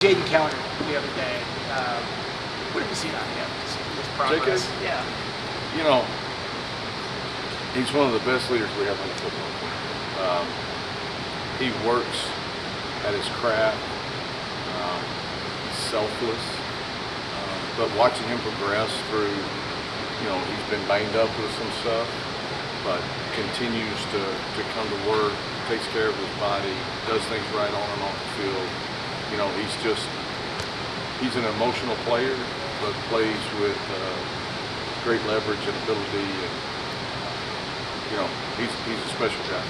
Jaden Keller the other day. What have you seen out of him? His progress? JK? Yeah. You know, he's one of the best leaders we have on the football team. He works at his craft. He's selfless. But watching him progress through, he's been banged up with some stuff, but continues to come to work, takes care of his body, does things right on and off the field. He's an emotional player, but plays with great leverage and ability, and he's a special guy.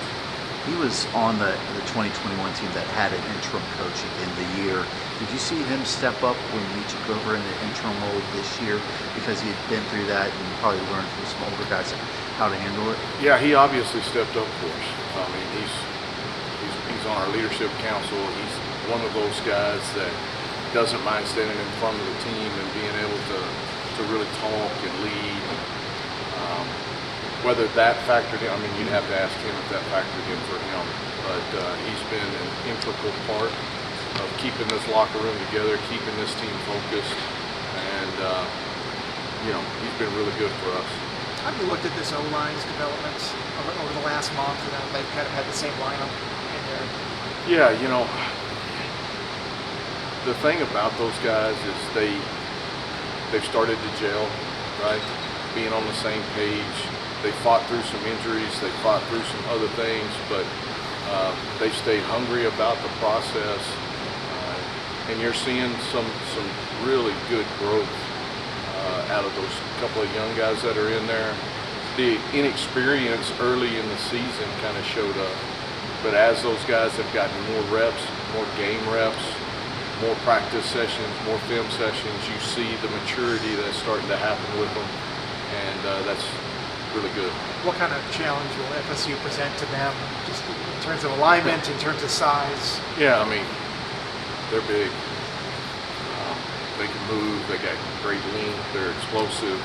He was on the 2021 team that had an interim coach in the year. Did you see him step up when he took over in the interim role this year? Because he had been through that and probably learned from some older guys how to handle it. Yeah, he obviously stepped up for us. I mean, he's on our leadership council. He's one of those guys that doesn't mind standing in front of the team and being able to really talk and lead. Whether that factored in, I mean, you'd have to ask him if that factored in for him. But he's been an integral part of keeping this locker room together, keeping this team focused, and he's been really good for us. Have you looked at this O-line's developments over the last month? They've kind of had the same lineup in there. Yeah, the thing about those guys is they've started to gel, right? Being on the same page. They fought through some injuries, they fought through some other things, but they stayed hungry about the process. And you're seeing some really good growth out of those couple of young guys that are in there. The inexperience early in the season kind of showed up, but as those guys have gotten more reps, more game reps, more practice sessions, more film sessions, you see the maturity that's starting to happen with them, and that's really good. What kind of challenge will FSU present to them, just in terms of alignment, in terms of size? Yeah, I mean, they're big. They can move. They got great length. They're explosive.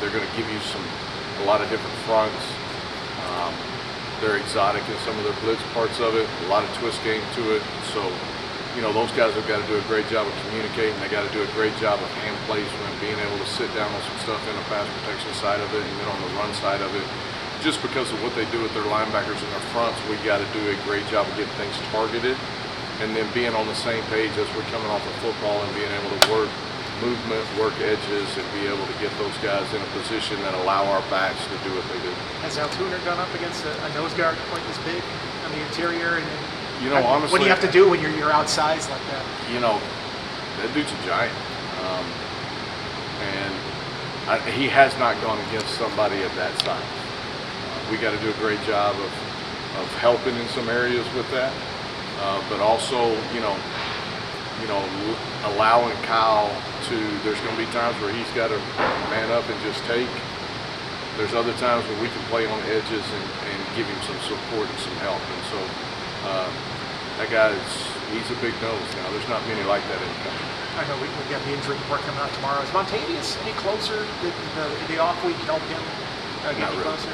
They're going to give you a lot of different fronts. They're exotic in some of their blitz parts of it. A lot of twist game to it. So, those guys have got to do a great job of communicating. They got to do a great job of hand placement, being able to sit down on some stuff in the pass protection side of it, and then on the run side of it. Just because of what they do with their linebackers and their fronts, we got to do a great job of getting things targeted, and then being on the same page as we're coming off of football and being able to work movement, work edges, and be able to get those guys in a position that allow our backs to do what they do. Has Altuner gone up against a nose guard quite this big on the interior? And honestly, what do you have to do when you're outsized like that? That dude's a giant. He has not gone against somebody of that size. We got to do a great job of helping in some areas with that, but also, allowing Kyle to. There's going to be times where he's got to man up and just take. There's other times where we can play on edges and give him some support and some help. And so that he's a big nose now. There's not many like that in the country. I know we got the injury report coming out tomorrow. Is Montavious any closer? Did the off week help him get any closer?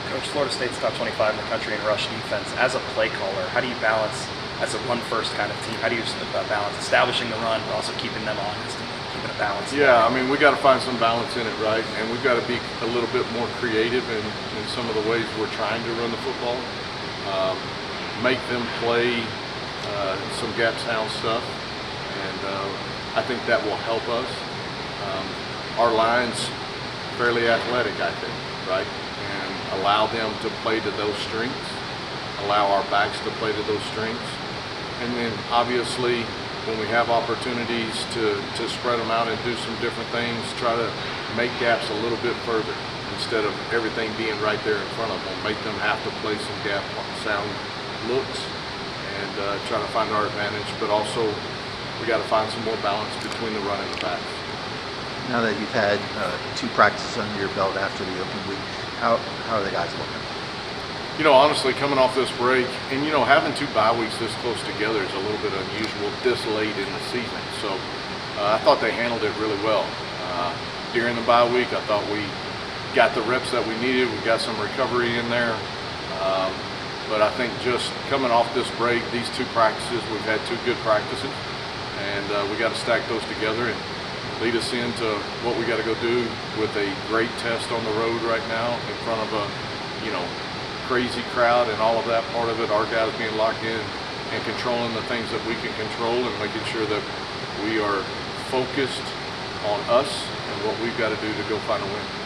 Coach, Florida State's top 25 in the country in rush defense. As a play caller, how do you balance, as a run-first kind of team, how do you balance establishing the run but also keeping them honest and keeping a balance? Yeah, I mean, we got to find some balance in it, right? And we've got to be a little bit more creative in some of the ways we're trying to run the football. Make them play some gap sound stuff, and I think that will help us. Our line's fairly athletic, I think, right? And allow them to play to those strengths, allow our backs to play to those strengths, and then obviously when we have opportunities to spread them out and do some different things, try to make gaps a little bit further instead of everything being right there in front of them. Make them have to play some gap sound looks and try to find our advantage, but also we got to find some more balance between the run and the pass. Now that you've had 2 practices under your belt after the open week, how are the guys looking? Honestly, coming off this break, and having 2 bye weeks this close together is a little bit unusual this late in the season. So I thought they handled it really well. During the bye week, I thought we got the reps that we needed. We got some recovery in there. But I think just coming off this break, these 2 practices, we've had 2 good practices, and we got to stack those together and lead us into what we got to go do with a great test on the road right now in front of a, crazy crowd and all of that part of it. Our guys being locked in and controlling the things that we can control and making sure that we are focused on us and what we've got to do to go find a win.